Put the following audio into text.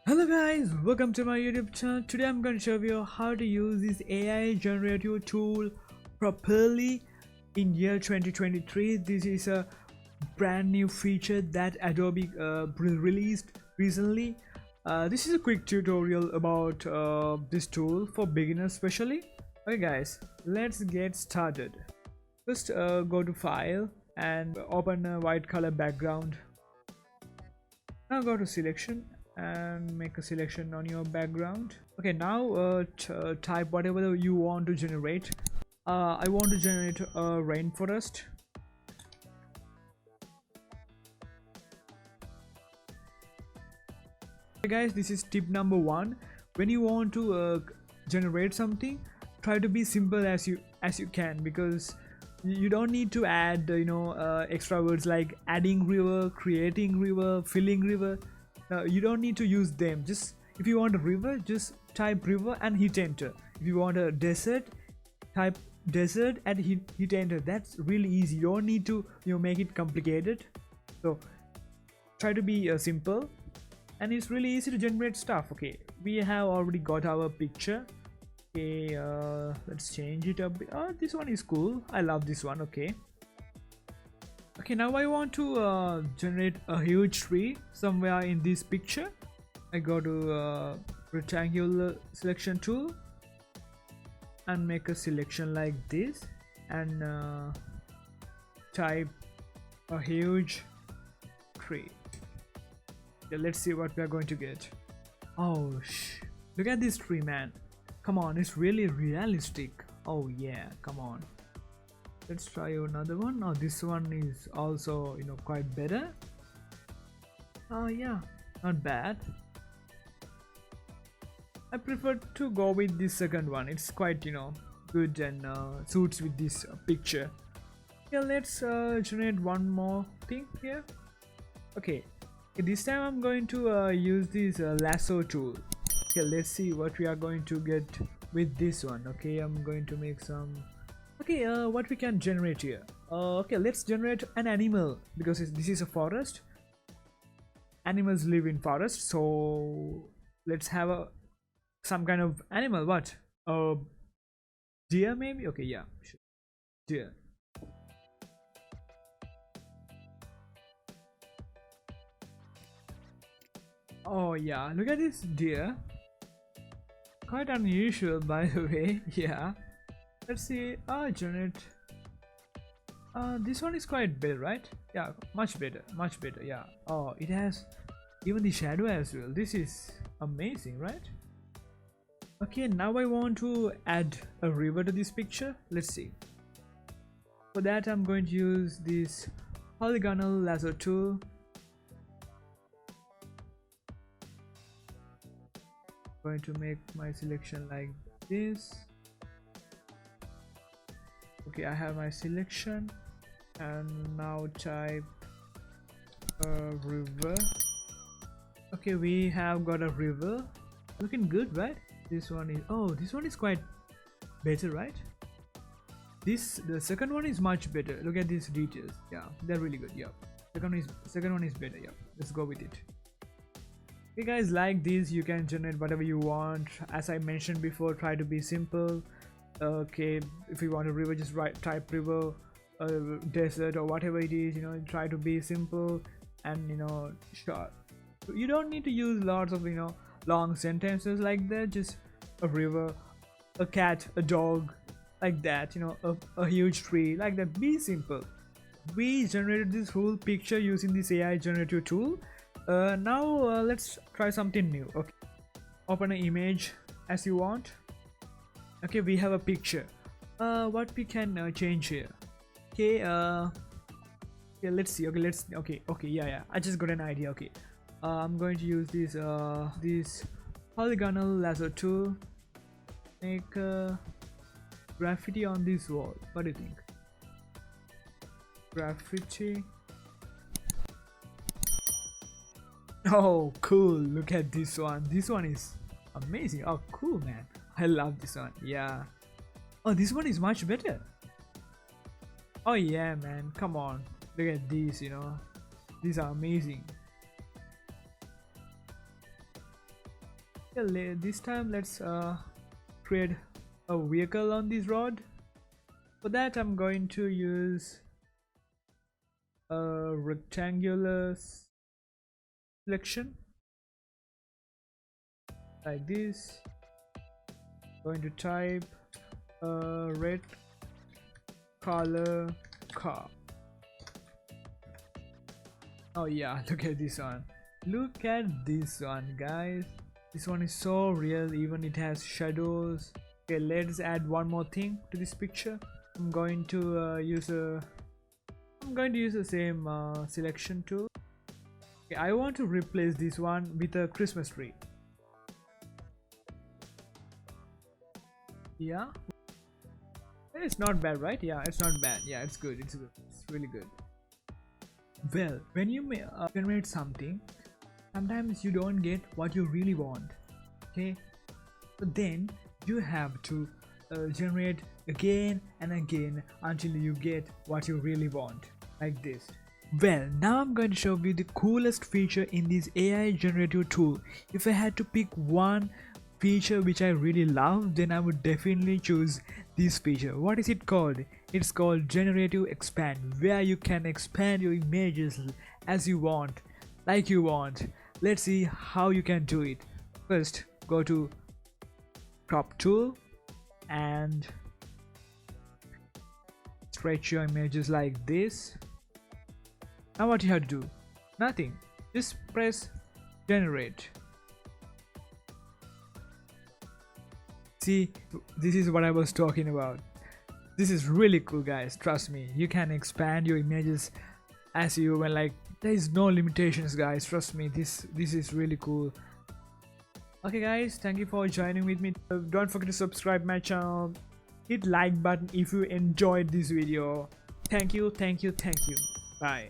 Hello guys, welcome to my YouTube channel. Today I'm going to show you how to use this AI generative tool properly in year 2023. This is a brand new feature that Adobe released recently. This is a quick tutorial about this tool for beginners especially. Okay guys, let's get started. First go to file and open a white color background. Now go to selection and make a selection on your background. Okay, now type whatever you want to generate. I want to generate a rainforest. Okay guys, this is tip number one. When you want to generate something, try to be simple as you can, because you don't need to add extra words like adding river, creating river, filling river. You don't need to use them. Just if you want a river, just type river and hit enter. If you want a desert, type desert and hit enter. That's really easy. You don't need to make it complicated. So try to be simple, and it's really easy to generate stuff. Okay, we have already got our picture. Okay, let's change it a bit. Oh, this one is cool. I love this one. Okay, now I want to generate a huge tree somewhere in this picture. I go to rectangular selection tool and make a selection like this, and type a huge tree. Okay, let's see what we are going to get. Oh look at this tree, man. Come on, it's really realistic. Oh yeah, come on. Let's try another one. Oh, this one is also quite better. Oh yeah, not bad. I prefer to go with this second one. It's quite good and suits with this picture. Yeah, let's generate one more thing here. Okay, this time I'm going to use this lasso tool. Okay, let's see what we are going to get with this one. Okay, I'm going to make some. Okay, what we can generate here. Okay, let's generate an animal, because this is a forest. Animals live in forest, so let's have some kind of animal. What? Deer maybe? Okay, yeah, sure. Deer. Oh yeah, look at this deer. Quite unusual, by the way. Yeah, let's see. Generate. This one is quite better, right? Yeah, much better, yeah. Oh, it has even the shadow as well. This is amazing, right? Okay, now I want to add a river to this picture. Let's see. For that I'm going to use this polygonal lasso tool. Going to make my selection like this. Okay, I have my selection, and now type river. Okay, we have got a river. Looking good, right? This one is quite better, right? The second one is much better. Look at these details. Yeah, they're really good. Yeah, second one is better. Yeah, let's go with it. Okay guys, like this you can generate whatever you want. As I mentioned before, try to be simple. Okay, if you want a river, just type river, desert, or whatever it is. Try to be simple and short. You don't need to use lots of long sentences like that. Just a river, a cat, a dog, like that. A huge tree, like that. Be simple. We generated this whole picture using this AI generative tool. Now let's try something new. Okay, open an image as you want. Okay, we have a picture. What we can change here? Okay, okay, let's see. Okay, yeah, I just got an idea. Okay, I'm going to use this polygonal lasso tool. Make graffiti on this wall. What do you think? Graffiti. Oh cool, look at this one. This one is amazing. Oh cool, man, I love this one. Yeah. Oh, this one is much better. Oh yeah, man, come on, look at these. These are amazing. This time let's create a vehicle on this road. For that I'm going to use a rectangular selection like this. Going to type a red color car. Oh yeah, look at this one. Look at this one, guys. This one is so real, even it has shadows. Okay, let's add one more thing to this picture. I'm going to use the same selection tool. Okay, I want to replace this one with a Christmas tree. Yeah, it's not bad, right? Yeah, it's not bad. Yeah, it's good. It's good. It's really good. Well, when you generate something, sometimes you don't get what you really want. Okay, so then you have to generate again and again until you get what you really want, like this. Well, now I'm going to show you the coolest feature in this AI generative tool. If I had to pick one feature which I really love, then I would definitely choose this feature. What is it called? It's called Generative Expand, where you can expand your images as you want, like you want. Let's see how you can do it. First, go to crop tool and stretch your images like this. Now what you have to do? Nothing. Just press generate. See, this is what I was talking about. This is really cool, guys. Trust me, you can expand your images as you want. Like, there is no limitations, guys. Trust me, this is really cool. Okay guys, thank you for joining with me. Don't forget to subscribe my channel, hit like button if you enjoyed this video. Thank you. Bye.